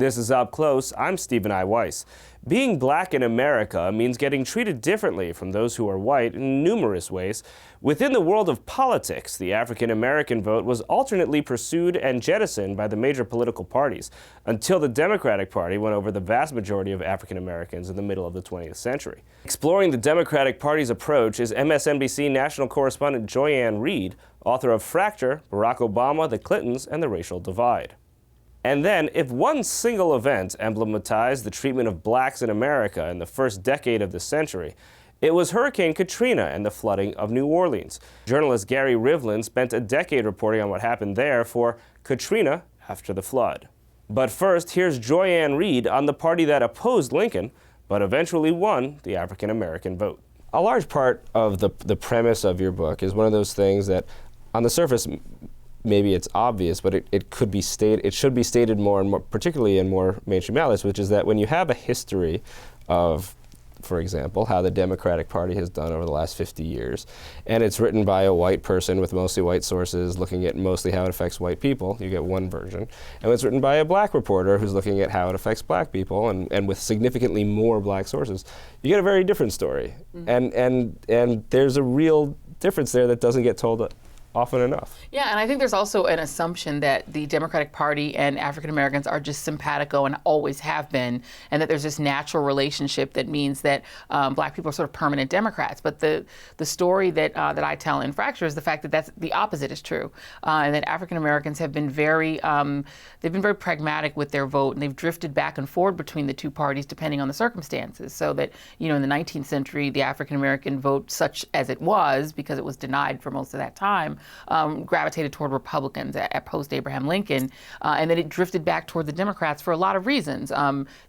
This is Up Close. I'm Stephen I. Weiss. Being black in America means getting treated differently from those who are white in numerous ways. Within the world of politics, the African American vote was alternately pursued and jettisoned by the major political parties until the Democratic Party won over the vast majority of African Americans in the middle of the 20th century. Exploring the Democratic Party's approach is MSNBC national correspondent Joyanne Reid, author of Fracture, Barack Obama, the Clintons, and the Racial Divide. And then, if one single event emblematized the treatment of blacks in America in the first decade of the century, it was Hurricane Katrina and the flooding of New Orleans. Journalist Gary Rivlin spent a decade reporting on what happened there for Katrina After the Flood. But first, here's Joyanne Reid on the party that opposed Lincoln, but eventually won the African American vote. A large part of the premise of your book is one of those things that, on the surface, maybe it's obvious, but it could be stated. It should be stated more and more, particularly in more mainstream outlets, which is that when you have a history of, for example, how the Democratic Party has done over the last 50 years, and it's written by a white person with mostly white sources looking at mostly how it affects white people, you get one version. And when it's written by a black reporter who's looking at how it affects black people and with significantly more black sources, you get a very different story. Mm-hmm. And there's a real difference there that doesn't get told often enough. Yeah, and I think there's also an assumption that the Democratic Party and African Americans are just simpatico and always have been, and that there's this natural relationship that means that black people are sort of permanent Democrats. But the story that I tell in Fracture is the fact that the opposite is true, and that African Americans have been very pragmatic with their vote, and they've drifted back and forth between the two parties depending on the circumstances. So that, you know, in the 19th century, the African American vote, such as it was, because it was denied for most of that time, gravitated toward Republicans at post-Abraham Lincoln, and then it drifted back toward the Democrats for a lot of reasons.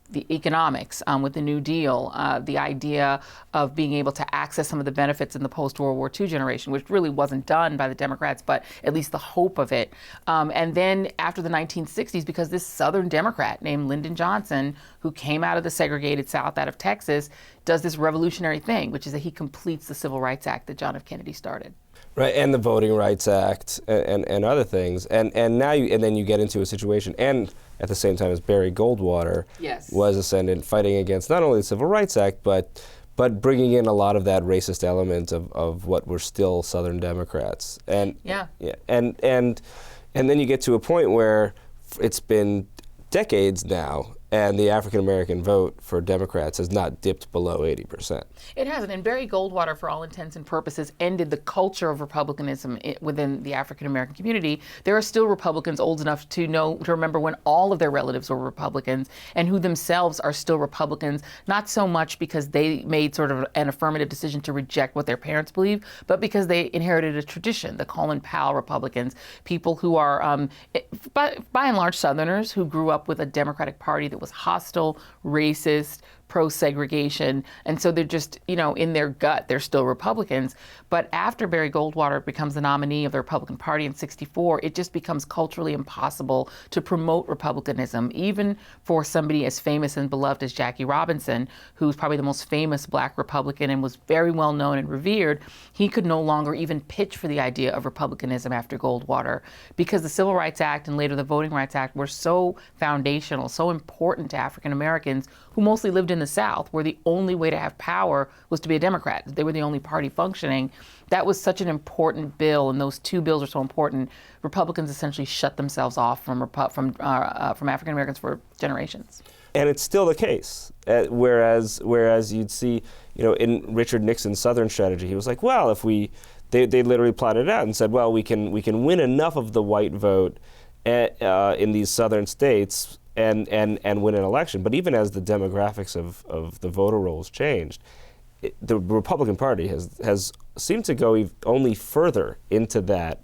The economics with the New Deal, the idea of being able to access some of the benefits in the post-World War II generation, which really wasn't done by the Democrats, but at least the hope of it. And then after the 1960s, because this Southern Democrat named Lyndon Johnson, who came out of the segregated South, out of Texas, does this revolutionary thing, which is that he completes the Civil Rights Act that John F. Kennedy started. Right, and the Voting Rights Act and other things, and then you get into a situation, and at the same time as Barry Goldwater was ascendant, fighting against not only the Civil Rights Act, but bringing in a lot of that racist element of what were still Southern Democrats, and then you get to a point where it's been decades now, and the African American vote for Democrats has not dipped below 80%. It hasn't, and Barry Goldwater, for all intents and purposes, ended the culture of republicanism within the African American community. There are still Republicans old enough to remember when all of their relatives were Republicans, and who themselves are still Republicans, not so much because they made sort of an affirmative decision to reject what their parents believe, but because they inherited a tradition, the Colin Powell Republicans, people who are, by and large, Southerners who grew up with a Democratic Party that was hostile, racist, pro-segregation, and so they're just, in their gut, they're still Republicans. But after Barry Goldwater becomes the nominee of the Republican Party in '64, it just becomes culturally impossible to promote republicanism, even for somebody as famous and beloved as Jackie Robinson, who's probably the most famous black Republican and was very well known and revered. He could no longer even pitch for the idea of republicanism after Goldwater, because the Civil Rights Act and later the Voting Rights Act were so foundational, so important to African Americans who mostly lived in the South, where the only way to have power was to be a Democrat. They were the only party functioning. That was such an important bill, and those two bills are so important. Republicans essentially shut themselves off from African Americans for generations. And it's still the case. Whereas you'd see, in Richard Nixon's Southern strategy, he was like, well, they literally plotted it out and said, well, we can win enough of the white vote in these Southern states and win an election. But even as the demographics of the voter rolls changed, the Republican Party has seemed to go only further into that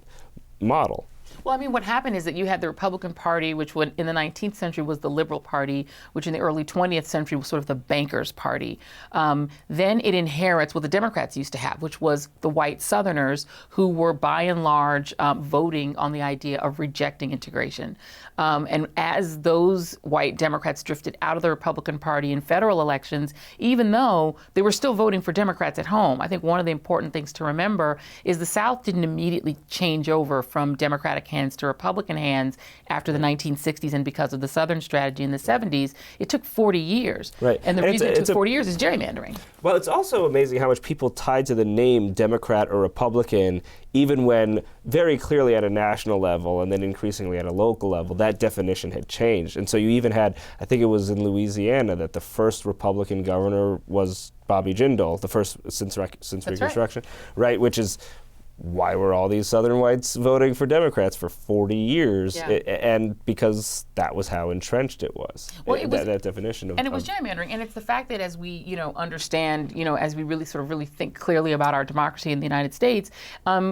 model. Well, I mean, what happened is that you had the Republican Party, which in the 19th century was the Liberal Party, which in the early 20th century was sort of the bankers' party. Then it inherits what the Democrats used to have, which was the white Southerners who were by and large voting on the idea of rejecting integration. And as those white Democrats drifted out of the Republican Party in federal elections, even though they were still voting for Democrats at home, I think one of the important things to remember is the South didn't immediately change over from Democratic Democratic hands to Republican hands after the 1960s, and because of the Southern strategy in the 70s, it took 40 years. Right. And the reason it took 40 years is gerrymandering. Well, it's also amazing how much people tied to the name Democrat or Republican, even when very clearly at a national level and then increasingly at a local level, that definition had changed. And so you even had, I think it was in Louisiana, that the first Republican governor was Bobby Jindal, the first since Reconstruction, right? Which is why were all these Southern whites voting for Democrats for 40 years? Yeah. And because that was how entrenched it was. Well, it was that definition of. And it was gerrymandering, and it's the fact that as we, understand, as we really think clearly about our democracy in the United States,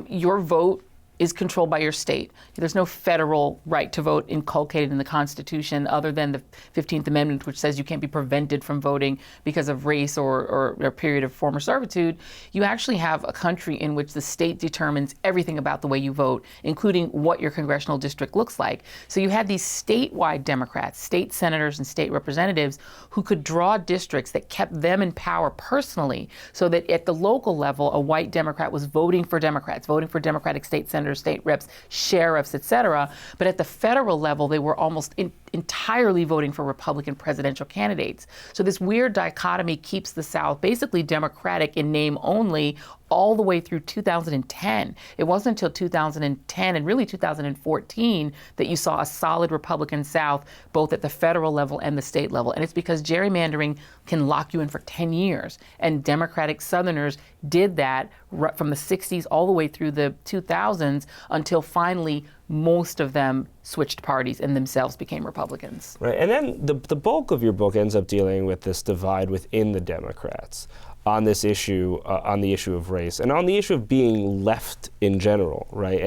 your vote is controlled by your state. There's no federal right to vote inculcated in the Constitution other than the 15th Amendment, which says you can't be prevented from voting because of race or a period of former servitude. You actually have a country in which the state determines everything about the way you vote, including what your congressional district looks like. So you had these statewide Democrats, state senators and state representatives who could draw districts that kept them in power personally, so that at the local level, a white Democrat was voting for Democrats, voting for Democratic state senators, state reps, sheriffs, et cetera. But at the federal level, they were almost entirely voting for Republican presidential candidates. So this weird dichotomy keeps the South basically Democratic in name only all the way through 2010. It wasn't until 2010 and really 2014 that you saw a solid Republican South, both at the federal level and the state level. And it's because gerrymandering can lock you in for 10 years. And Democratic Southerners did that from the 60s all the way through the 2000s until finally most of them switched parties and themselves became Republicans. Right, and then the bulk of your book ends up dealing with this divide within the Democrats on this issue, on the issue of race, and on the issue of being left in general, right?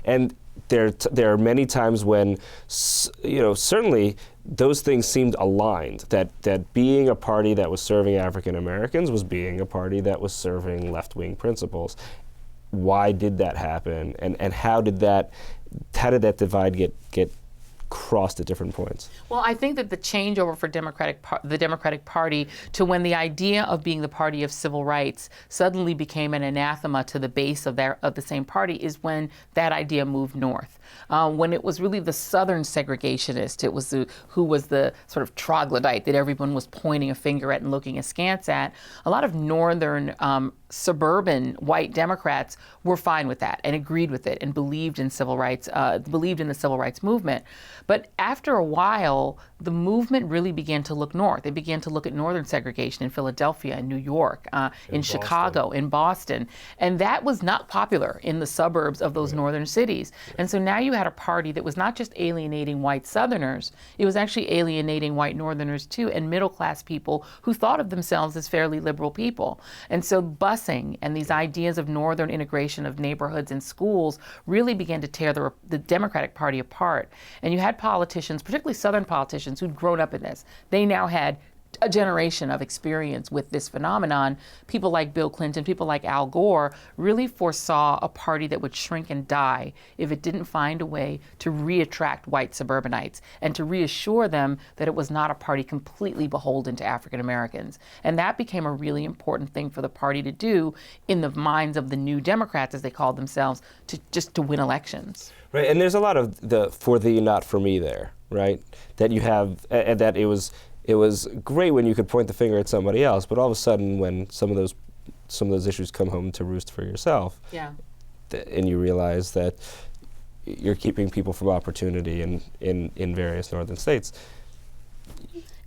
And there are many times when, certainly those things seemed aligned. That being a party that was serving African Americans was being a party that was serving left-wing principles. Why did that happen, and how did that divide get crossed at different points? Well, I think that the changeover for the Democratic Party to when the idea of being the party of civil rights suddenly became an anathema to the base of the same party is when that idea moved north. When it was really the Southern segregationist, it was who was the sort of troglodyte that everyone was pointing a finger at and looking askance at. A lot of northern suburban white Democrats were fine with that and agreed with it and believed in civil rights, believed in the civil rights movement. But after a while, the movement really began to look north. It began to look at northern segregation in Philadelphia, in New York, in Chicago, in Boston. And that was not popular in the suburbs of those northern cities. And so now you had a party that was not just alienating white Southerners, it was actually alienating white Northerners too, and middle-class people who thought of themselves as fairly liberal people. And so busing and these ideas of northern integration of neighborhoods and schools really began to tear the Democratic Party apart. And you had politicians, particularly Southern politicians, who'd grown up in this. They now had a generation of experience with this phenomenon. People like Bill Clinton, people like Al Gore really foresaw a party that would shrink and die if it didn't find a way to reattract white suburbanites and to reassure them that it was not a party completely beholden to African Americans. And that became a really important thing for the party to do in the minds of the new Democrats, as they called themselves, to win elections. Right, and there's a lot of the for thee, not for me there, right? That you have, and that it was great when you could point the finger at somebody else, but all of a sudden when some of those issues come home to roost for yourself, yeah, and you realize that you're keeping people from opportunity in various northern states.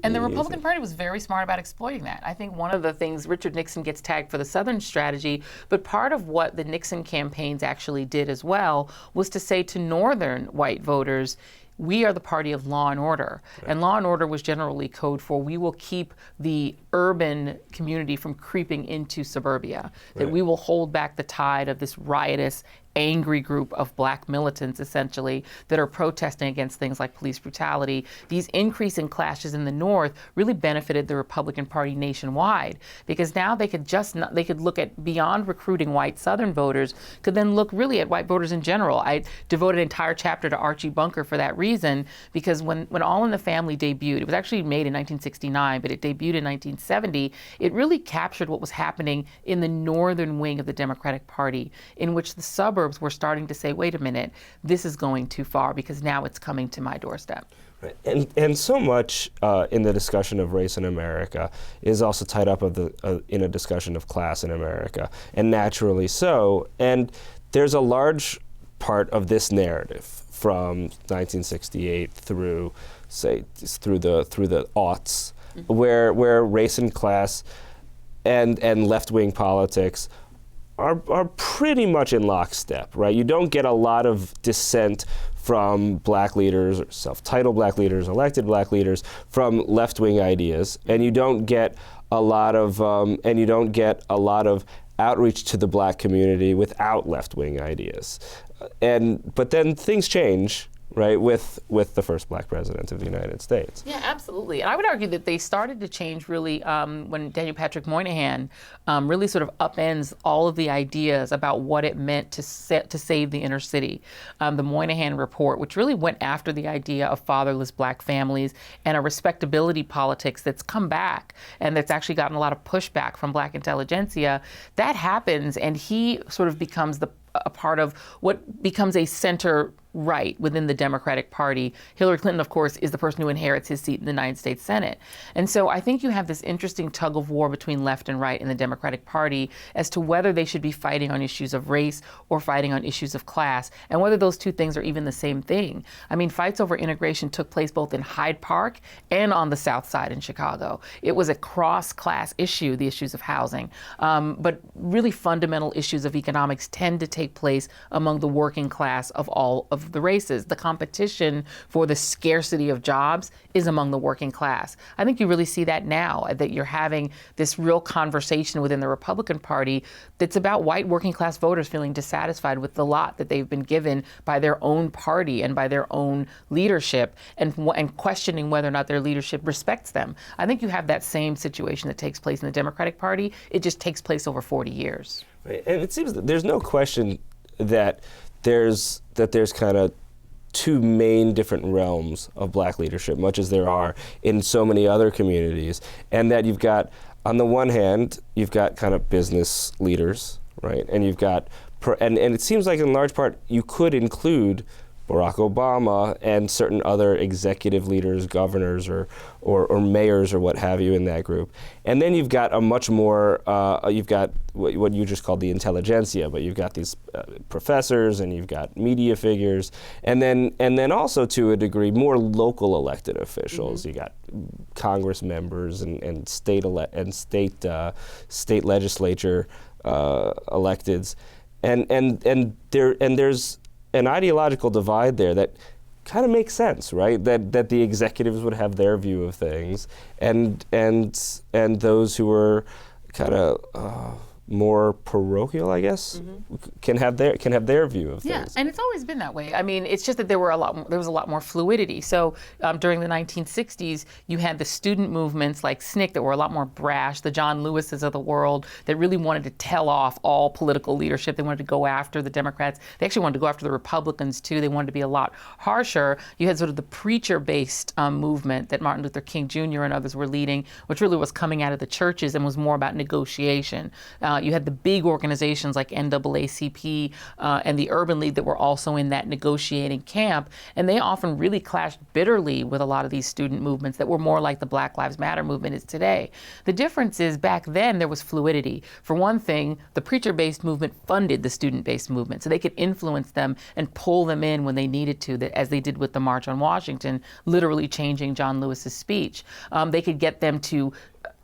And the Republican Party was very smart about exploiting that. I think one of the things, Richard Nixon gets tagged for the Southern strategy, but part of what the Nixon campaigns actually did as well was to say to Northern white voters, we are the party of law and order. Right. And law and order was generally code for we will keep the urban community from creeping into suburbia, that we will hold back the tide of this riotous, angry group of black militants, essentially, that are protesting against things like police brutality. These increasing clashes in the North really benefited the Republican Party nationwide, because now they could look at beyond recruiting white Southern voters, could then look really at white voters in general. I devoted an entire chapter to Archie Bunker for that reason, because when All in the Family debuted, it was actually made in 1969, but it debuted in 1970, it really captured what was happening in the northern wing of the Democratic Party, in which the suburbs suburbs were starting to say, wait a minute, this is going too far because now it's coming to my doorstep. Right. And so much in the discussion of race in America is also tied up in a discussion of class in America, and naturally so. And there's a large part of this narrative from 1968 through, say, through the aughts, where race and class and left-wing politics are pretty much in lockstep, right? You don't get a lot of dissent from black leaders, or self-titled black leaders, elected black leaders, from left-wing ideas, and you don't get a lot of outreach to the black community without left-wing ideas. But then things change, right, with the first black president of the United States. Yeah, absolutely. And I would argue that they started to change really when Daniel Patrick Moynihan really sort of upends all of the ideas about what it meant to save the inner city. The Moynihan report, which really went after the idea of fatherless black families and a respectability politics that's come back and that's actually gotten a lot of pushback from black intelligentsia, that happens, and he sort of becomes a part of what becomes a center right within the Democratic Party. Hillary Clinton, of course, is the person who inherits his seat in the United States Senate. And so I think you have this interesting tug of war between left and right in the Democratic Party as to whether they should be fighting on issues of race or fighting on issues of class, and whether those two things are even the same thing. I mean, fights over integration took place both in Hyde Park and on the South Side in Chicago. It was a cross-class issue, the issues of housing. But really fundamental issues of economics tend to take place among the working class of all of the races. The competition for the scarcity of jobs is among the working class. I think you really see that now, that you're having this real conversation within the Republican Party that's about white working class voters feeling dissatisfied with the lot that they've been given by their own party and by their own leadership, and questioning whether or not their leadership respects them. I think you have that same situation that takes place in the Democratic Party. It just takes place over 40 years. Right. And it seems that there's no question that there's kind of two main different realms of black leadership, much as there are in so many other communities, and that you've got, on the one hand, you've got kind of business leaders, right? And you've got, and it seems like in large part you could include Barack Obama and certain other executive leaders, governors or mayors or what have you in that group. And then you've got a much more, you've got what you just called the intelligentsia, but you've got these professors and you've got media figures, and then also to a degree more local elected officials. Mm-hmm. You got Congress members and state legislature electeds, and there's an ideological divide there that kind of makes sense, right? That the executives would have their view of things, and those who are kind of more parochial, I guess, mm-hmm. can have their view of things. Yeah, and it's always been that way. I mean, it's just that there was a lot more fluidity. So during the 1960s, you had the student movements like SNCC that were a lot more brash, the John Lewises of the world that really wanted to tell off all political leadership. They wanted to go after the Democrats. They actually wanted to go after the Republicans too. They wanted to be a lot harsher. You had sort of the preacher-based movement that Martin Luther King Jr. and others were leading, which really was coming out of the churches and was more about negotiation. You had the big organizations like NAACP and the Urban League that were also in that negotiating camp, and they often really clashed bitterly with a lot of these student movements that were more like the Black Lives Matter movement is today. The difference is back then there was fluidity. For one thing, the preacher-based movement funded the student-based movement, so they could influence them and pull them in when they needed to, as they did with the March on Washington, literally changing John Lewis's speech. They could get them to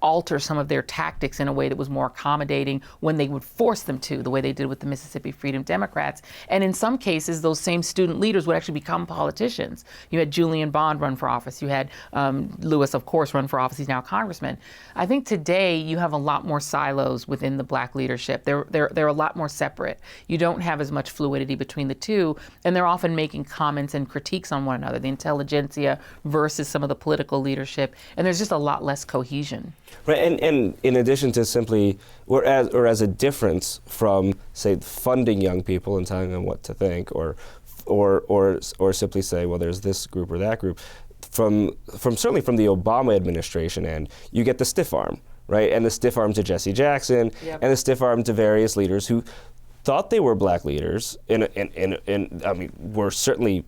alter some of their tactics in a way that was more accommodating when they would force them to, the way they did with the Mississippi Freedom Democrats. And in some cases, those same student leaders would actually become politicians. You had Julian Bond run for office. You had Lewis, of course, run for office. He's now a congressman. I think today you have a lot more silos within the black leadership. They're a lot more separate. You don't have as much fluidity between the two, and they're often making comments and critiques on one another, the intelligentsia versus some of the political leadership, and there's just a lot less cohesion. Right, and in addition to simply, or as a difference from, say, funding young people and telling them what to think, or simply say, well, there's this group or that group, certainly from the Obama administration end, you get the stiff arm, right, and the stiff arm to Jesse Jackson, yep. and the stiff arm to various leaders who thought they were black leaders, and I mean, were certainly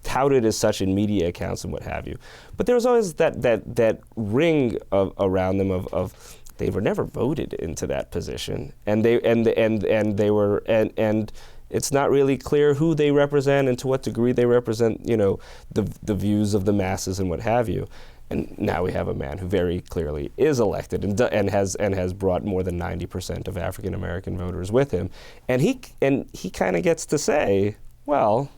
touted as such in media accounts and what have you. But there was always that ring around them of they were never voted into that position, and they were it's not really clear who they represent and to what degree they represent, the views of the masses and what have you. And now we have a man who very clearly is elected and has brought more than 90% of African American voters with him, and he kind of gets to say, well,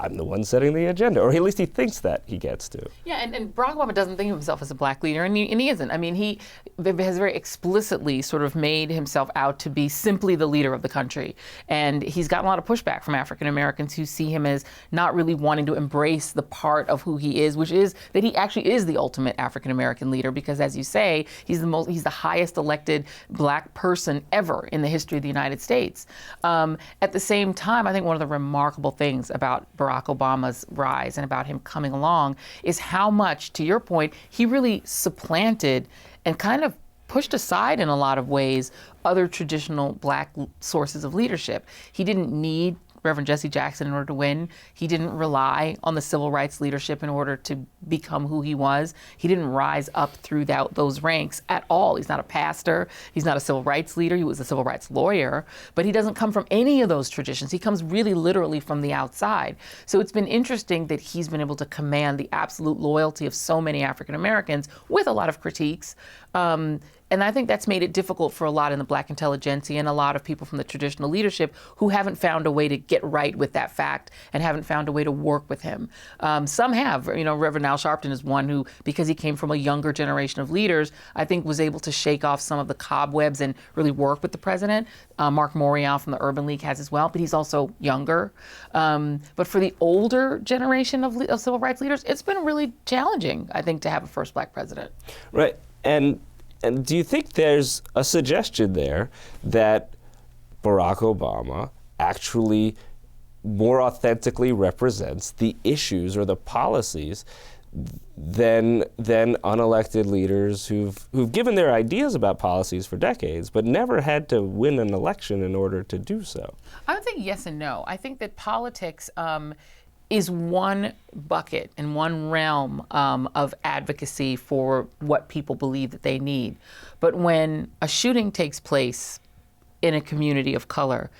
I'm the one setting the agenda, or at least he thinks that he gets to. Yeah, and Barack Obama doesn't think of himself as a black leader, and he isn't. I mean, he has very explicitly sort of made himself out to be simply the leader of the country. And he's gotten a lot of pushback from African Americans who see him as not really wanting to embrace the part of who he is, which is that he actually is the ultimate African American leader, because as you say, he's the highest elected black person ever in the history of the United States. At the same time, I think one of the remarkable things about Barack Obama's rise and about him coming along is how much, to your point, he really supplanted and kind of pushed aside in a lot of ways other traditional black sources of leadership. He didn't need Reverend Jesse Jackson in order to win. He didn't rely on the civil rights leadership in order to become who he was. He didn't rise up through those ranks at all. He's not a pastor. He's not a civil rights leader. He was a civil rights lawyer, but he doesn't come from any of those traditions. He comes really literally from the outside. So it's been interesting that he's been able to command the absolute loyalty of so many African Americans with a lot of critiques. And I think that's made it difficult for a lot in the black intelligentsia and a lot of people from the traditional leadership who haven't found a way to get right with that fact and haven't found a way to work with him. Some have. Reverend Al Sharpton is one who, because he came from a younger generation of leaders, I think was able to shake off some of the cobwebs and really work with the president. Mark Morial from the Urban League has as well, but he's also younger. But for the older generation of civil rights leaders, it's been really challenging, I think, to have a first black president. Right. And do you think there's a suggestion there that Barack Obama actually more authentically represents the issues or the policies than unelected leaders who've given their ideas about policies for decades, but never had to win an election in order to do so? I would think yes and no. I think that politics is one bucket and one realm of advocacy for what people believe that they need. But when a shooting takes place in a community of color,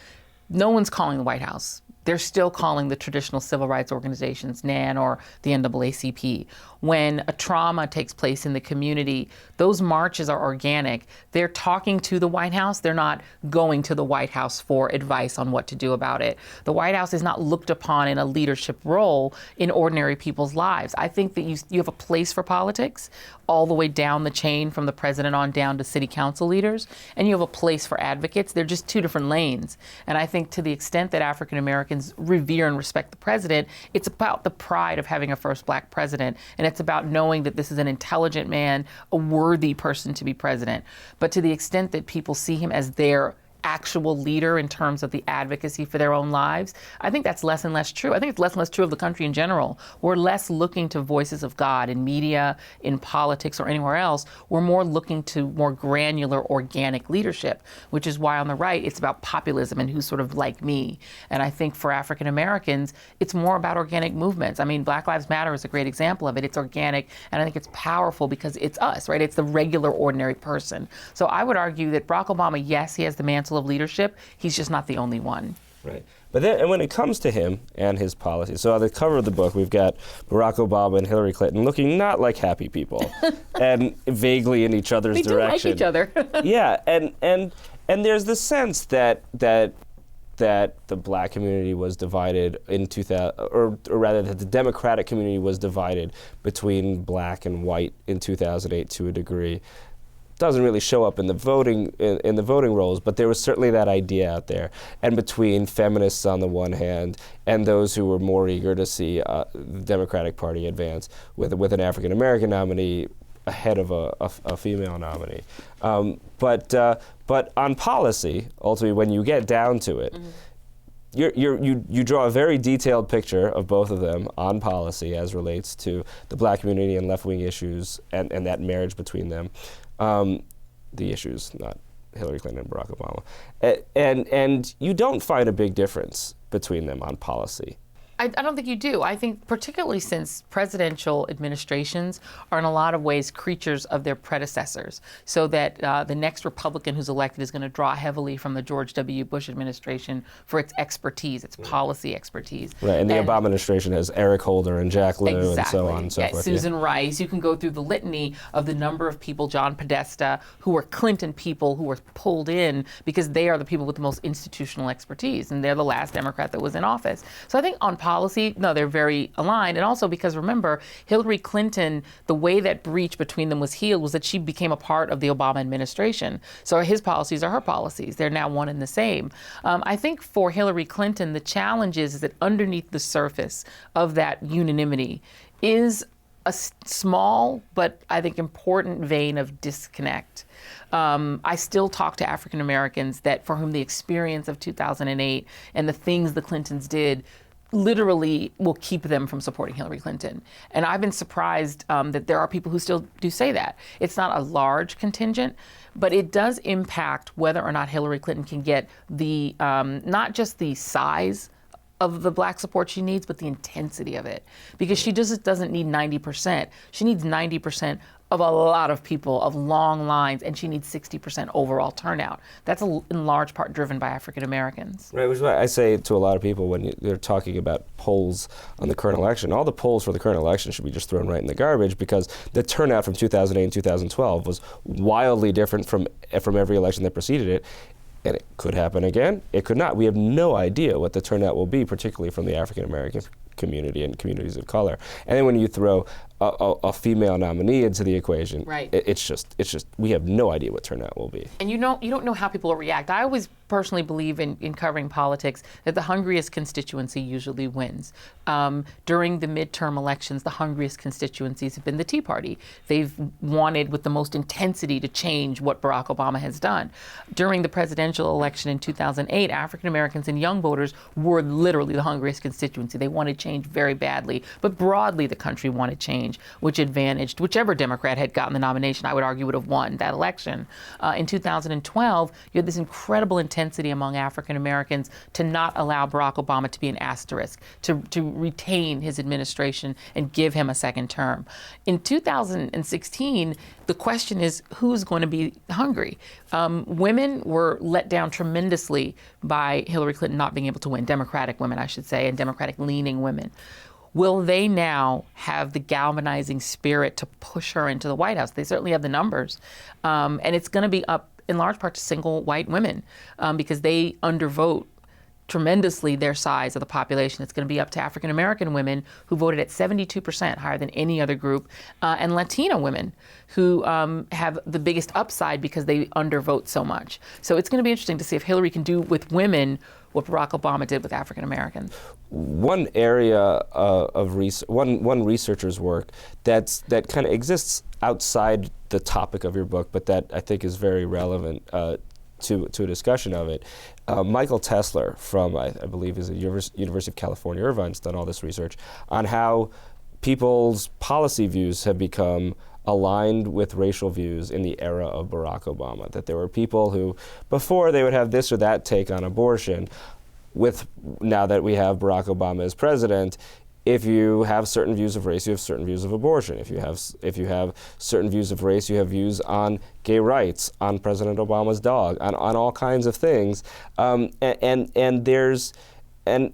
no one's calling the White House. They're still calling the traditional civil rights organizations, NAN or the NAACP. When a trauma takes place in the community, those marches are organic. They're talking to the White House. They're not going to the White House for advice on what to do about it. The White House is not looked upon in a leadership role in ordinary people's lives. I think that you have a place for politics all the way down the chain from the president on down to city council leaders, and you have a place for advocates. They're just two different lanes. And I think to the extent that African Americans revere and respect the president, it's about the pride of having a first black president, and it's about knowing that this is an intelligent man, a worthy person to be president. But to the extent that people see him as their actual leader in terms of the advocacy for their own lives, I think that's less and less true. I think it's less and less true of the country in general. We're less looking to voices of God in media, in politics, or anywhere else. We're more looking to more granular, organic leadership, which is why on the right, it's about populism and who's sort of like me. And I think for African Americans, it's more about organic movements. I mean, Black Lives Matter is a great example of it. It's organic, and I think it's powerful because it's us, right? It's the regular, ordinary person. So I would argue that Barack Obama, yes, he has the mantle of leadership. He's just not the only one. Right. But then, and when it comes to him and his policies, so on the cover of the book, we've got Barack Obama and Hillary Clinton looking not like happy people and vaguely in each other's direction. They do like each other. Yeah, and there's the sense that the black community was divided in 2000, or rather that the Democratic community was divided between black and white in 2008 to a degree. Doesn't really show up in the voting rolls, but there was certainly that idea out there. And between feminists on the one hand and those who were more eager to see the Democratic Party advance with an African American nominee ahead of a female nominee. But on policy, ultimately, when you get down to it, you draw a very detailed picture of both of them on policy as relates to the black community and left-wing issues and that marriage between them. The issues, not Hillary Clinton and Barack Obama. And you don't find a big difference between them on policy. I don't think you do. I think particularly since presidential administrations are in a lot of ways creatures of their predecessors, so that the next Republican who's elected is going to draw heavily from the George W. Bush administration for its expertise, its policy expertise. Right, and the Obama administration has Eric Holder and Jack Lew and so on and so forth. Susan Rice. You can go through the litany of the number of people, John Podesta, who were Clinton people who were pulled in because they are the people with the most institutional expertise, and they're the last Democrat that was in office. So I think on policy, no, they're very aligned. And also because, remember, Hillary Clinton, the way that breach between them was healed was that she became a part of the Obama administration. So his policies are her policies. They're now one and the same. I think for Hillary Clinton, the challenge is that underneath the surface of that unanimity is a small but I think important vein of disconnect. I still talk to African Americans that for whom the experience of 2008 and the things the Clintons did literally will keep them from supporting Hillary Clinton. And I've been surprised that there are people who still do say that. It's not a large contingent, but it does impact whether or not Hillary Clinton can get the, not just the size of the black support she needs, but the intensity of it. Because she just doesn't need 90%. She needs 90% of a lot of people, of long lines, and she needs 60% overall turnout. That's in large part driven by African Americans. Right, which is why I say to a lot of people when they're talking about polls on the current election, all the polls for the current election should be just thrown right in the garbage because the turnout from 2008 and 2012 was wildly different from every election that preceded it. And it could happen again. It could not. We have no idea what the turnout will be, particularly from the African American community and communities of color. And then when you throw a female nominee into the equation, right. it's just we have no idea what turnout will be. And you don't know how people will react. I always personally believe in covering politics that the hungriest constituency usually wins. During the midterm elections, the hungriest constituencies have been the Tea Party. They've wanted with the most intensity to change what Barack Obama has done. During the presidential election in 2008, African Americans and young voters were literally the hungriest constituency. They wanted change very badly, but broadly the country wanted change, which advantaged whichever Democrat had gotten the nomination, I would argue would have won that election. In 2012, you had this incredible intensity among African Americans to not allow Barack Obama to be an asterisk, to retain his administration and give him a second term. In 2016, the question is who's going to be hungry? Women were let down tremendously by Hillary Clinton not being able to win, Democratic women, I should say, and Democratic-leaning women. Will they now have the galvanizing spirit to push her into the White House? They certainly have the numbers. And it's going to be up in large part to single white women because they undervote tremendously their size of the population. It's going to be up to African American women who voted at 72%, higher than any other group, and Latina women who have the biggest upside because they undervote so much. So it's going to be interesting to see if Hillary can do with women what Barack Obama did with African Americans. One area of one researcher's work that kind of exists outside the topic of your book, but that I think is very relevant to a discussion of it. Michael Tesler from, I believe, is the University of California, Irvine's done all this research on how people's policy views have become aligned with racial views in the era of Barack Obama. That there were people who, before they would have this or that take on abortion, now that we have Barack Obama as president, if you have certain views of race, you have certain views of abortion. If you have certain views of race, you have views on gay rights, on President Obama's dog, on all kinds of things. And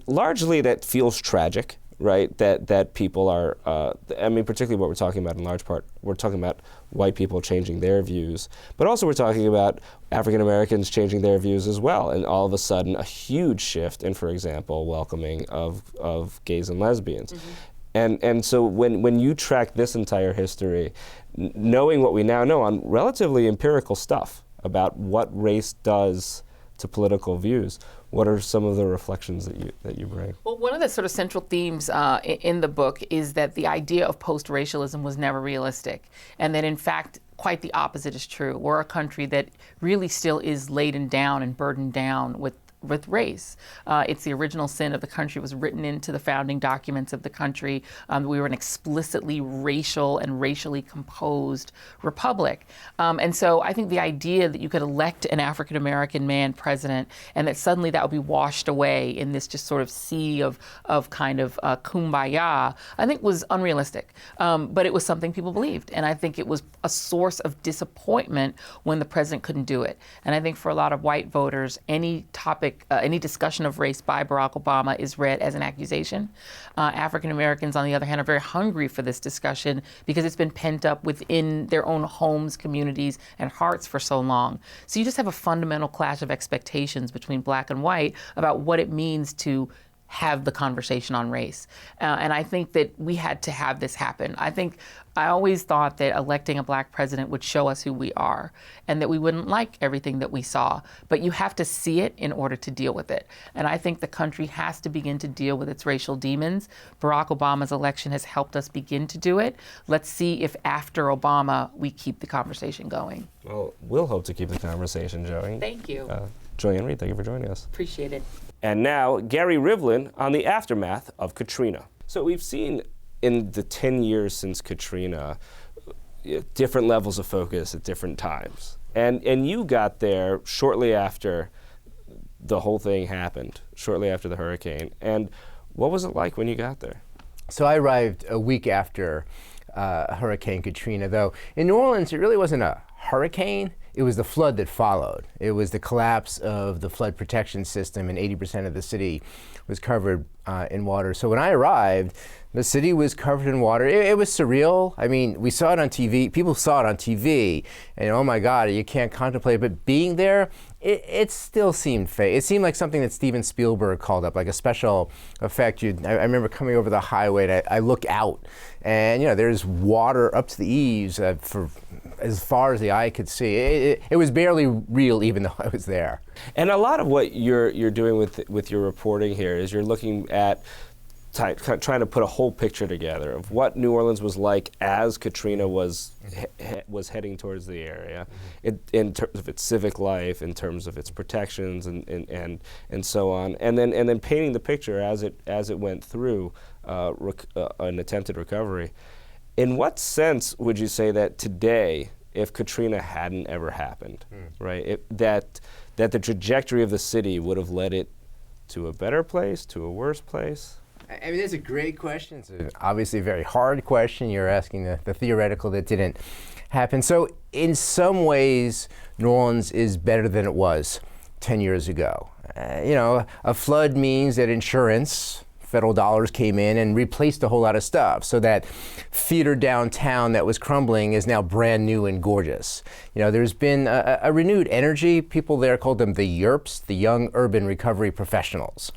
largely that feels tragic, right? That people are, I mean, particularly what we're talking about in large part, we're talking about white people changing their views, but also we're talking about African Americans changing their views as well. And all of a sudden, a huge shift in, for example, welcoming of gays and lesbians. Mm-hmm. And so when you track this entire history, knowing what we now know on relatively empirical stuff about what race does to political views, what are some of the reflections that you bring? Well, one of the sort of central themes in the book is that the idea of post-racialism was never realistic, and that in fact quite the opposite is true. We're a country that really still is laden down and burdened down with race. It's the original sin of the country. It was written into the founding documents of the country. We were an explicitly racial and racially composed republic. And so I think the idea that you could elect an African-American man president and that suddenly that would be washed away in this just sort of sea of kind of kumbaya, I think was unrealistic. But it was something people believed. And I think it was a source of disappointment when the president couldn't do it. And I think for a lot of white voters, any topic, any discussion of race by Barack Obama is read as an accusation. African Americans, on the other hand, are very hungry for this discussion because it's been pent up within their own homes, communities, and hearts for so long. So you just have a fundamental clash of expectations between black and white about what it means to have the conversation on race. And I think that we had to have this happen. I always thought that electing a black president would show us who we are and that we wouldn't like everything that we saw. But you have to see it in order to deal with it. And I think the country has to begin to deal with its racial demons. Barack Obama's election has helped us begin to do it. Let's see if after Obama we keep the conversation going. Well, we'll hope to keep the conversation going. Thank you. Joy and Reid, thank you for joining us. Appreciate it. And now, Gary Rivlin on the aftermath of Katrina. So we've seen in the 10 years since Katrina, different levels of focus at different times. And you got there shortly after the whole thing happened, shortly after the hurricane. And what was it like when you got there? So I arrived a week after Hurricane Katrina, though. In New Orleans, it really wasn't a hurricane. It was the flood that followed. It was the collapse of the flood protection system, and 80% of the city was covered in water. So when I arrived, the city was covered in water. It was surreal. I mean, we saw it on TV. People saw it on TV, and oh my God, you can't contemplate it. But being there, it still seemed fake. It seemed like something that Steven Spielberg called up, like a special effect. I remember coming over the highway, and I look out, and there's water up to the eaves for as far as the eye could see. It was barely real, even though I was there. And a lot of what you're doing with your reporting here is you're looking at trying to put a whole picture together of what New Orleans was like as Katrina was heading towards the area, in terms of its civic life, in terms of its protections, and so on, and then painting the picture as it went through an attempted recovery. In what sense would you say that today, if Katrina hadn't ever happened, right, that the trajectory of the city would have led it to a better place, to a worse place? I mean, that's a great question. It's obviously a very hard question. You're asking the theoretical that didn't happen. So in some ways, New Orleans is better than it was 10 years ago. A flood means that insurance, federal dollars came in and replaced a whole lot of stuff. So that theater downtown that was crumbling is now brand new and gorgeous. There's been a renewed energy. People there called them the YURPs, the Young Urban Recovery Professionals,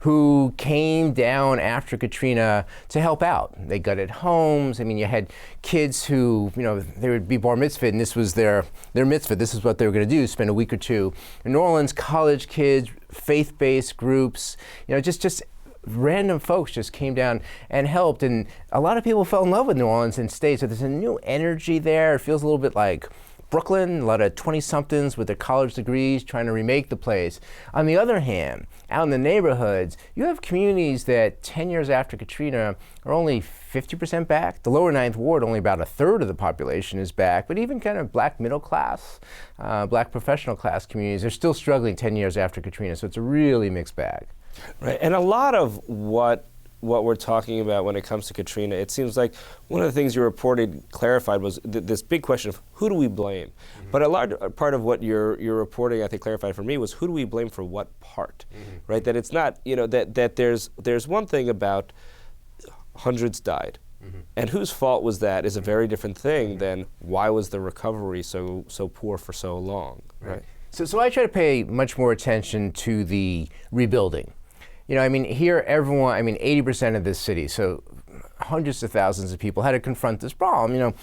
who came down after Katrina to help out. They gutted homes. I mean, you had kids who, they would be bar mitzvah, and this was their mitzvah. This is what they were going to do, spend a week or two in New Orleans. College kids, faith-based groups, just random folks just came down and helped, and a lot of people fell in love with New Orleans and stayed. So there's a new energy there. It feels a little bit like Brooklyn, a lot of 20-somethings with their college degrees trying to remake the place. On the other hand, out in the neighborhoods, you have communities that 10 years after Katrina are only 50% back. The lower Ninth Ward, only about a third of the population is back, but even kind of black middle class, black professional class communities are still struggling 10 years after Katrina. So it's a really mixed bag. Right, and a lot of what we're talking about when it comes to Katrina, it seems like one of the things you reported clarified was this big question of who do we blame? But a large part of what your reporting, I think, clarified for me was who do we blame for what part, right? That it's not, that there's one thing about hundreds died, and whose fault was that is a very different thing than why was the recovery so poor for so long, right? So I try to pay much more attention to the rebuilding. Here 80% of this city, so hundreds of thousands of people had to confront this problem.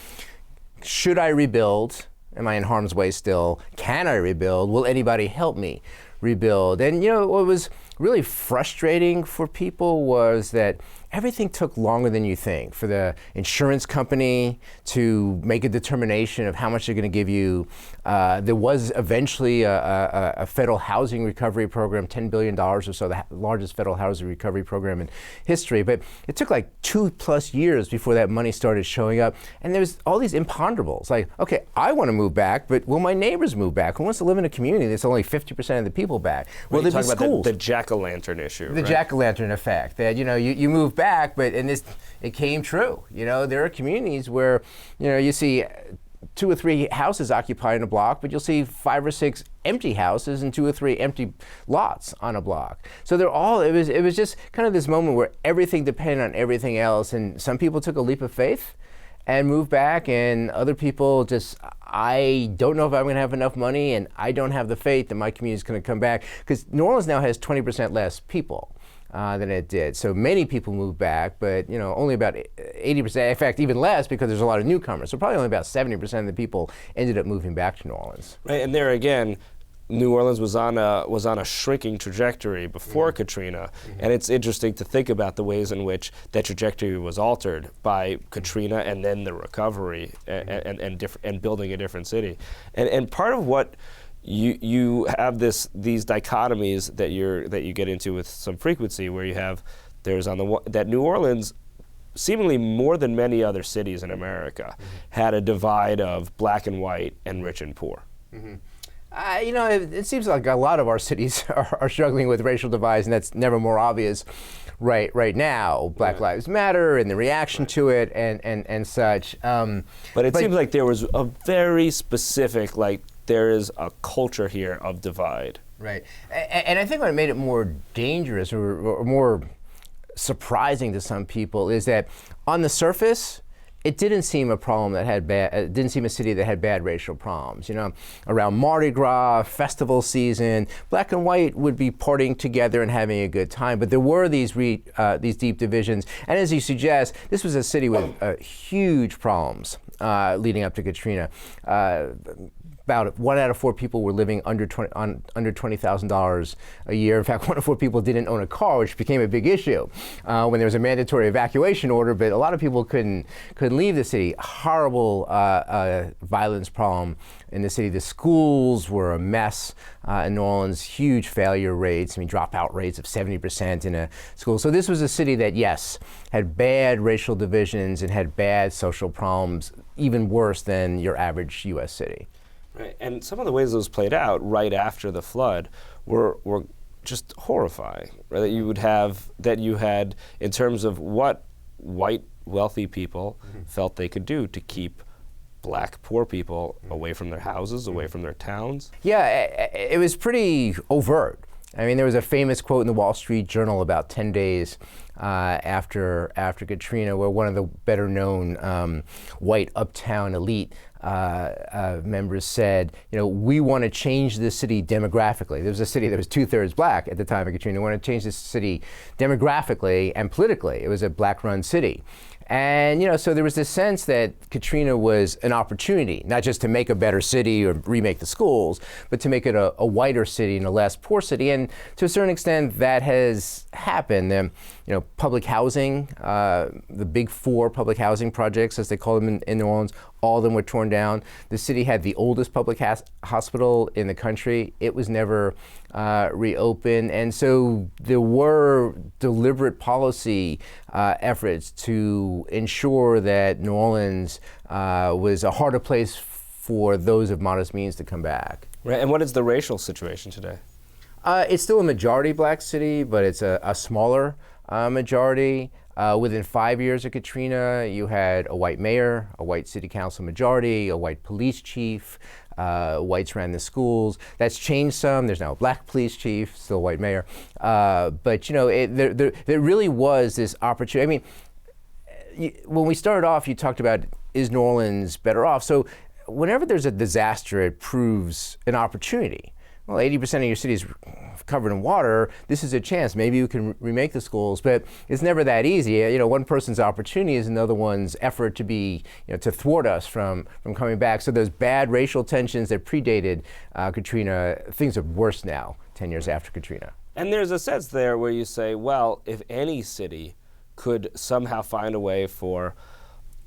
Should I rebuild? Am I in harm's way still? Can I rebuild? Will anybody help me rebuild? And what was really frustrating for people was that everything took longer than you think. For the insurance company to make a determination of how much they're going to give you, there was eventually a federal housing recovery program, $10 billion or so, the largest federal housing recovery program in history. But it took like 2+ years before that money started showing up. And there was all these imponderables, like, okay, I want to move back, but will my neighbors move back? Who wants to live in a community that's only 50% of the people back? Will there be schools? The jack-o'-lantern issue, The right? jack-o'-lantern effect, that, you move back, but it came true. There are communities where, you see 2 or 3 houses occupied in a block, but you'll see 5 or 6 empty houses and 2 or 3 empty lots on a block. So it was just kind of this moment where everything depended on everything else, and some people took a leap of faith and moved back, and other people just, I don't know if I'm going to have enough money, and I don't have the faith that my community is going to come back, because New Orleans now has 20% less people than it did. So many people moved back, but only about 80%, in fact, even less, because there's a lot of newcomers. So probably only about 70% of the people ended up moving back to New Orleans. Right, and there again, New Orleans was on a shrinking trajectory before Katrina, and it's interesting to think about the ways in which that trajectory was altered by Katrina and then the recovery and building a different city. And part of what you have these dichotomies that you get into with some frequency, where there's that New Orleans, seemingly more than many other cities in America, had a divide of black and white and rich and poor. It seems like a lot of our cities are struggling with racial divides, and that's never more obvious right now. Black Lives Matter and the reaction to it and such. But it seems like there was a very specific, there is a culture here of divide. Right. And I think what made it more dangerous or more surprising to some people is that on the surface, it didn't seem a problem that had it didn't seem a city that had bad racial problems. Around Mardi Gras, festival season, black and white would be partying together and having a good time. But there were these deep divisions. And as you suggest, this was a city with huge problems leading up to Katrina. About 1 out of 4 people were living under $20,000 a year. In fact, 1 out of 4 people didn't own a car, which became a big issue when there was a mandatory evacuation order. But a lot of people couldn't leave the city. Horrible violence problem in the city. The schools were a mess in New Orleans. Huge failure rates. Dropout rates of 70% in a school. So this was a city that, yes, had bad racial divisions and had bad social problems, even worse than your average U.S. city. Right. And some of the ways those played out right after the flood were just horrifying. Right? That you had in terms of what white wealthy people felt they could do to keep black poor people away from their houses, away from their towns. Yeah, it was pretty overt. There was a famous quote in the Wall Street Journal about 10 days after Katrina, where one of the better known white uptown elite members said, we want to change this city demographically. There was a city that was 2/3 black at the time of Katrina. We want to change this city demographically and politically. It was a black-run city. And, so there was this sense that Katrina was an opportunity, not just to make a better city or remake the schools, but to make it a whiter city and a less poor city. And to a certain extent, that has happened. Public housing, the big 4 public housing projects, as they call them in New Orleans, all of them were torn down. The city had the oldest public hospital in the country. It was never reopened. And so there were deliberate policy efforts to ensure that New Orleans was a harder place for those of modest means to come back. Right. And what is the racial situation today? It's still a majority black city, but it's a smaller majority. Within 5 years of Katrina, you had a white mayor, a white city council majority, a white police chief, whites ran the schools. That's changed some. There's now a black police chief, still a white mayor. But there really was this opportunity. When we started off, you talked about, is New Orleans better off? So whenever there's a disaster, it proves an opportunity. Well, 80% of your city is covered in water. This is a chance. Maybe you can remake the schools, but it's never that easy. One person's opportunity is another one's effort to thwart us from coming back. So those bad racial tensions that predated Katrina, things are worse now, 10 years after Katrina. And there's a sense there where you say, well, if any city could somehow find a way for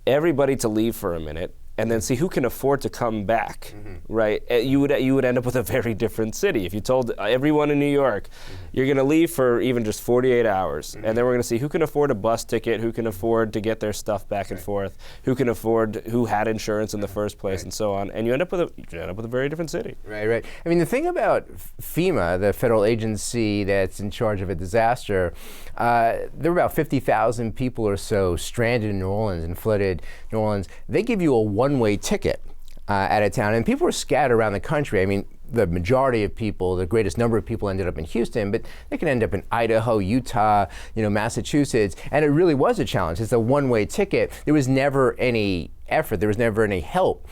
everybody to leave for a minute and then see who can afford to come back, right? You would end up with a very different city. If you told everyone in New York, you're going to leave for even just 48 hours, and then we're going to see who can afford a bus ticket, who can afford to get their stuff back and forth, who had insurance in the first place, and so on, and you end up with a very different city. Right. I mean, the thing about FEMA, the federal agency that's in charge of a disaster, there were about 50,000 people or so stranded in New Orleans and flooded New Orleans. They give you a one-way ticket out of town, and people were scattered around the country. I mean, the majority of people, the greatest number of people ended up in Houston, but they can end up in Idaho, Utah, Massachusetts, and it really was a challenge. It's a one-way ticket. There was never any effort, there was never any help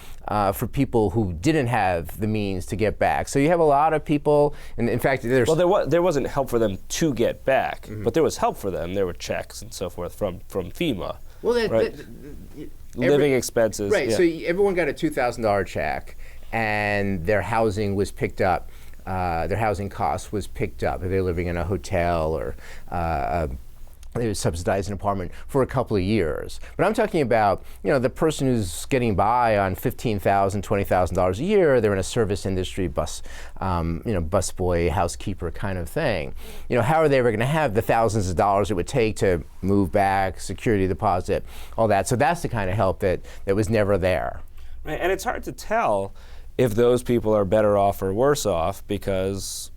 for people who didn't have the means to get back. So you have a lot of people, and in fact, there wasn't help for them to get back, but there was help for them. There were checks and so forth from FEMA. Well, right? Living expenses. Right, yeah. so everyone got a $2,000 check, and their housing was picked up. Their housing cost was picked up. If they're living in a hotel or they would subsidize an apartment for a couple of years. But I'm talking about, the person who's getting by on $15,000, $20,000 a year. They're in a service industry, busboy, housekeeper kind of thing. How are they ever going to have the thousands of dollars it would take to move back, security deposit, all that? So that's the kind of help that was never there. Right, and it's hard to tell if those people are better off or worse off because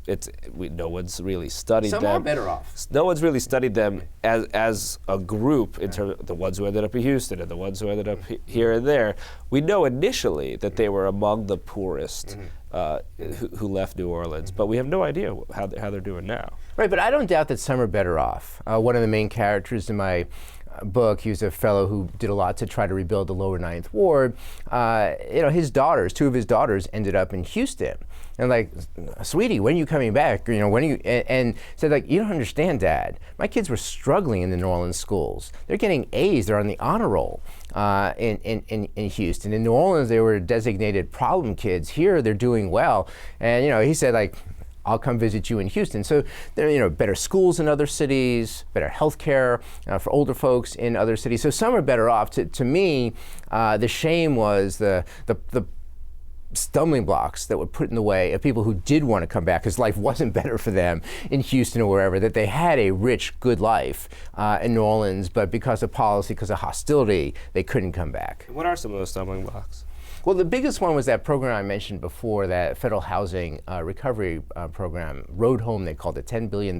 no one's really studied them. Some are better off. No one's really studied them as a group in terms of the ones who ended up in Houston and the ones who ended up here and there. We know initially that they were among the poorest who left New Orleans, but we have no idea how they're doing now. Right, but I don't doubt that some are better off. One of the main characters in my book, he was a fellow who did a lot to try to rebuild the lower Ninth Ward. His daughters, two of his daughters, ended up in Houston. And like, sweetie, when are you coming back? When are you? And said, like, you don't understand, Dad. My kids were struggling in the New Orleans schools. They're getting A's. They're on the honor roll in Houston. In New Orleans, they were designated problem kids. Here, they're doing well. And he said, like, I'll come visit you in Houston. So there are, better schools in other cities, better health care for older folks in other cities. So some are better off. To me, the shame was the stumbling blocks that were put in the way of people who did want to come back because life wasn't better for them in Houston or wherever, that they had a rich, good life in New Orleans, but because of policy, because of hostility, they couldn't come back. What are some of those stumbling blocks? Well, the biggest one was that program I mentioned before, that federal housing recovery program, Road Home, they called it, $10 billion.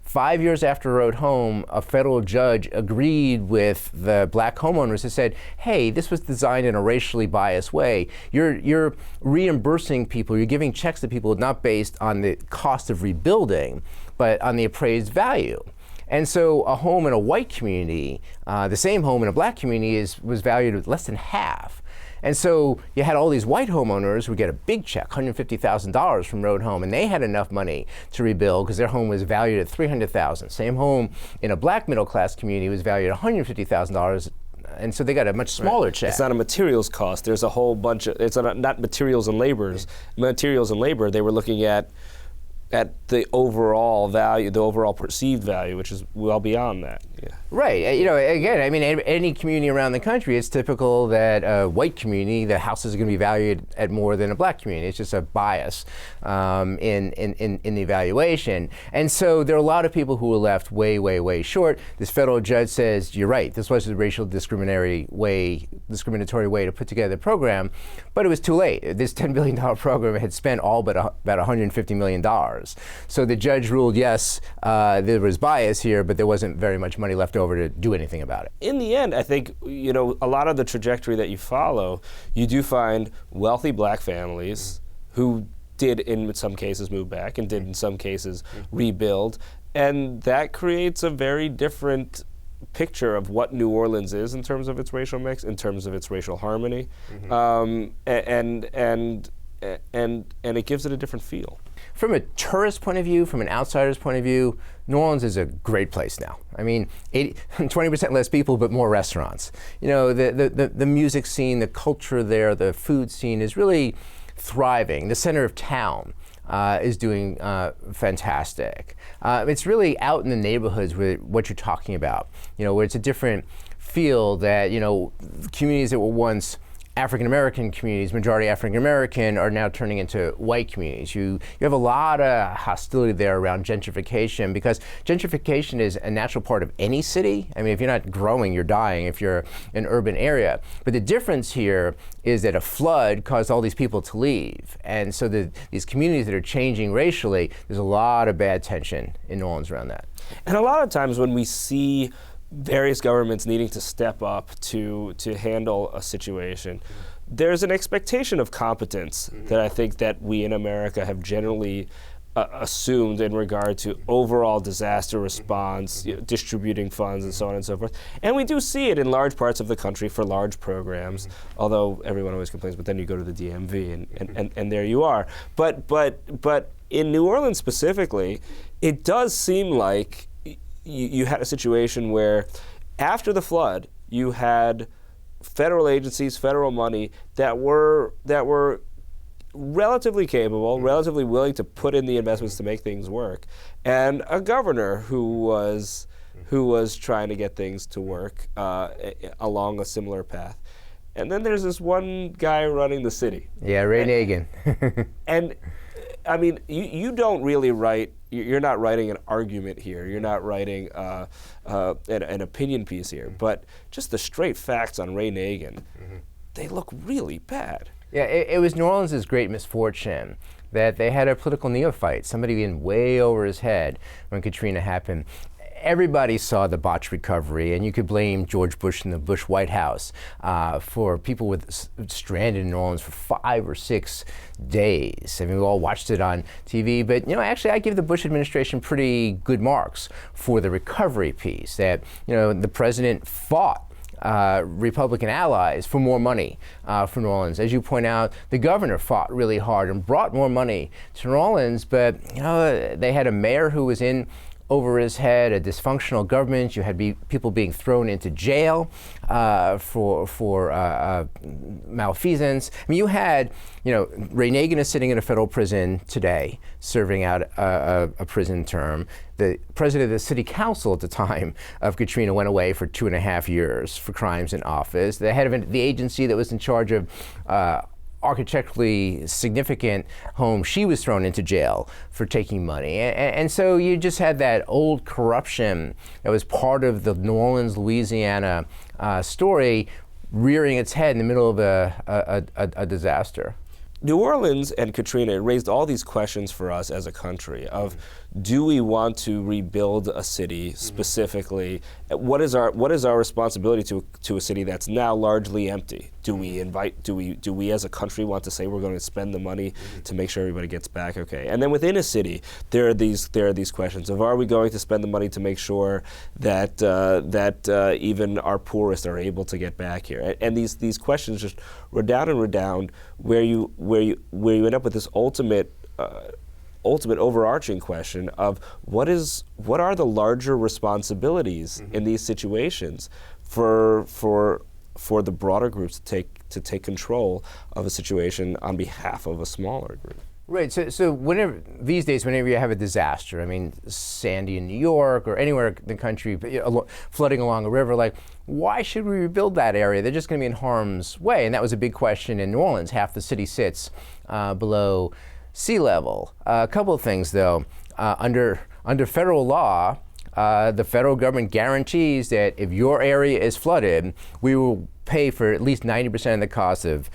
5 years after Road Home, a federal judge agreed with the black homeowners and said, hey, this was designed in a racially biased way. You're reimbursing people, you're giving checks to people not based on the cost of rebuilding, but on the appraised value. And so a home in a white community, the same home in a black community was valued at less than half. And so you had all these white homeowners who would get a big check, $150,000 from Road Home, and they had enough money to rebuild because their home was valued at $300,000. Same home in a black middle class community was valued at $150,000. And so they got a much smaller check. It's not a materials cost. There's a whole bunch of, it's not materials and labors. Materials and labor, they were looking at the overall value, the overall perceived value, which is well beyond that. Yeah. Right. Again, I mean, any community around the country, it's typical that a white community, the houses are going to be valued at more than a black community. It's just a bias in the evaluation. And so there are a lot of people who were left way, way, way short. This federal judge says, you're right, this was a racial discriminatory way to put together the program, but it was too late. This $10 billion program had spent all but about $150 million. So the judge ruled, yes, there was bias here, but there wasn't very much money left over to do anything about it. In the end, I think, a lot of the trajectory that you follow, you do find wealthy black families who did in some cases move back and did in some cases rebuild, and that creates a very different picture of what New Orleans is in terms of its racial mix, in terms of its racial harmony, and it gives it a different feel. From a tourist point of view, from an outsider's point of view, New Orleans is a great place now. I mean, 20% less people, but more restaurants. The music scene, the culture there, the food scene is really thriving. The center of town is doing fantastic. It's really out in the neighborhoods with what you're talking about, where it's a different feel that, communities that were once African American communities, majority African American, are now turning into white communities. You have a lot of hostility there around gentrification, because gentrification is a natural part of any city. I mean, if you're not growing, you're dying if you're an urban area. But the difference here is that a flood caused all these people to leave. And so these communities that are changing racially, there's a lot of bad tension in New Orleans around that. And a lot of times when we see various governments needing to step up to handle a situation, there's an expectation of competence that I think that we in America have generally assumed in regard to overall disaster response, distributing funds and so on and so forth. And we do see it in large parts of the country for large programs, although everyone always complains, but then you go to the DMV and there you are. But in New Orleans specifically, it does seem like you had a situation where after the flood, you had federal agencies, federal money that were relatively capable, relatively willing to put in the investments to make things work, and a governor who was trying to get things to work along a similar path. And then there's this one guy running the city. Yeah, Reid Nagin. And I mean, you don't really write. You're not writing an argument here. You're not writing an opinion piece here. But just the straight facts on Reid Nagin, they look really bad. Yeah, it was New Orleans' great misfortune that they had a political neophyte, somebody being way over his head when Katrina happened. Everybody saw the botched recovery, and you could blame George Bush and the Bush White House for people with stranded in New Orleans for 5 or 6 days. I mean, we all watched it on TV, but actually, I give the Bush administration pretty good marks for the recovery piece. That the president fought Republican allies for more money for New Orleans. As you point out, the governor fought really hard and brought more money to New Orleans, but they had a mayor who was in over his head, a dysfunctional government. You had people being thrown into jail for malfeasance. I mean, you had, Reid Nagin is sitting in a federal prison today, serving out a prison term. The president of the city council at the time of Katrina went away for 2.5 years for crimes in office. The head of the agency that was in charge of architecturally significant home, she was thrown into jail for taking money. And so you just had that old corruption that was part of the New Orleans, Louisiana story rearing its head in the middle of a disaster. New Orleans and Katrina raised all these questions for us as a country of, do we want to rebuild a city specifically? What is our responsibility to a city that's now largely empty? Do we as a country want to say we're going to spend the money to make sure everybody gets back? Okay. And then within a city, there are these questions of, are we going to spend the money to make sure that even our poorest are able to get back here? And these questions just redound and redound, where you end up with this ultimate overarching question of what are the larger responsibilities in these situations for the broader groups to take control of a situation on behalf of a smaller group. Right. So these days, whenever you have a disaster, I mean, Sandy in New York or anywhere in the country, flooding along a river, like, why should we rebuild that area? They're just going to be in harm's way. And that was a big question in New Orleans. Half the city sits below sea level. A couple of things, though. Under federal law, the federal government guarantees that if your area is flooded, we will pay for at least 90% of the cost of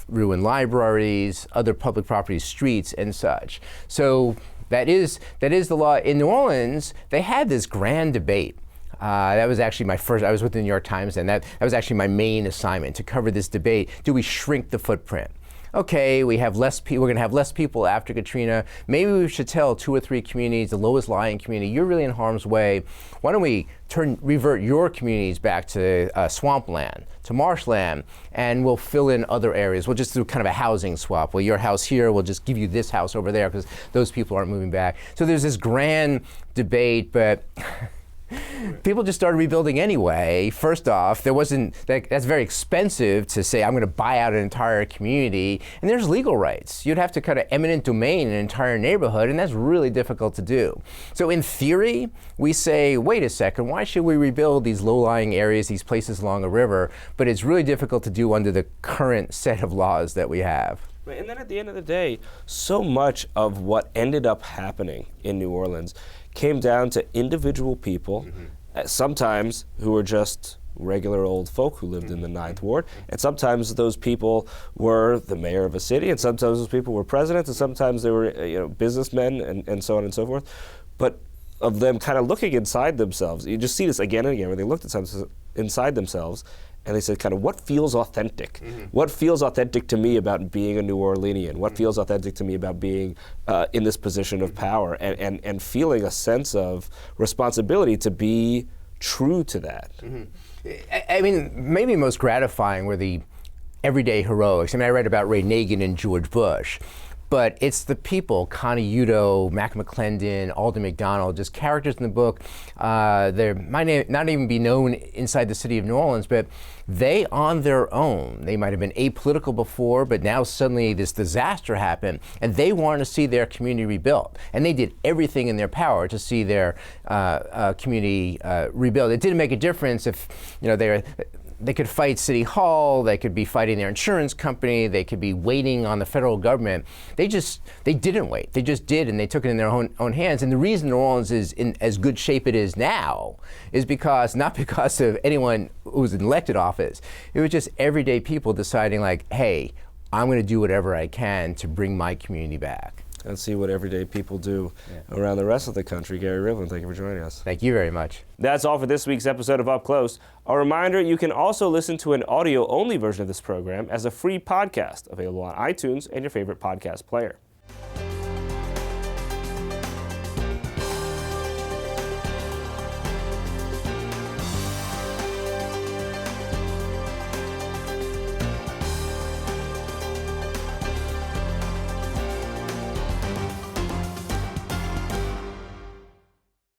ruined libraries, other public properties, streets, and such. So that is the law. In New Orleans, they had this grand debate. That was actually I was with the New York Times, and that was actually my main assignment, to cover this debate. Do we shrink the footprint? Okay, we're going to have less people after Katrina. Maybe we should tell 2 or 3 communities, the lowest lying community, you're really in harm's way. Why don't we revert your communities back to swampland, to marshland, and we'll fill in other areas. We'll just do kind of a housing swap. Well, your house here, we'll just give you this house over there because those people aren't moving back. So there's this grand debate, but People just started rebuilding anyway. First off, that's very expensive to say, I'm going to buy out an entire community. And there's legal rights. You'd have to kind of eminent domain an entire neighborhood, and that's really difficult to do. So in theory, we say, wait a second, why should we rebuild these low-lying areas, these places along a river? But it's really difficult to do under the current set of laws that we have. And then at the end of the day, so much of what ended up happening in New Orleans came down to individual people, sometimes who were just regular old folk who lived in the Ninth Ward, and sometimes those people were the mayor of a city, and sometimes those people were presidents, and sometimes they were businessmen, and so on and so forth. But of them kind of looking inside themselves, you just see this again and again, where they looked inside themselves, and they said, kind of, what feels authentic? What feels authentic to me about being a New Orleanian? What feels authentic to me about being in this position of power, and feeling a sense of responsibility to be true to that? I mean, maybe most gratifying were the everyday heroics. I mean, I read about Ray Nagin and George Bush. But it's the people, Connie Udo, Mac McClendon, Alden McDonald, just characters in the book. They might not even be known inside the city of New Orleans, but they on their own, they might have been apolitical before, but now suddenly this disaster happened, and they wanted to see their community rebuilt. And they did everything in their power to see their community rebuilt. It didn't make a difference if they could fight City Hall, they could be fighting their insurance company, they could be waiting on the federal government. They didn't wait. They just did, and they took it in their own hands. And the reason New Orleans is in as good shape it is now is not because of anyone who was in elected office. It was just everyday people deciding, like, hey, I'm going to do whatever I can to bring my community back. And see what everyday people do around the rest of the country. Gary Rivlin, thank you for joining us. Thank you very much. That's all for this week's episode of Up Close. A reminder, you can also listen to an audio-only version of this program as a free podcast available on iTunes and your favorite podcast player.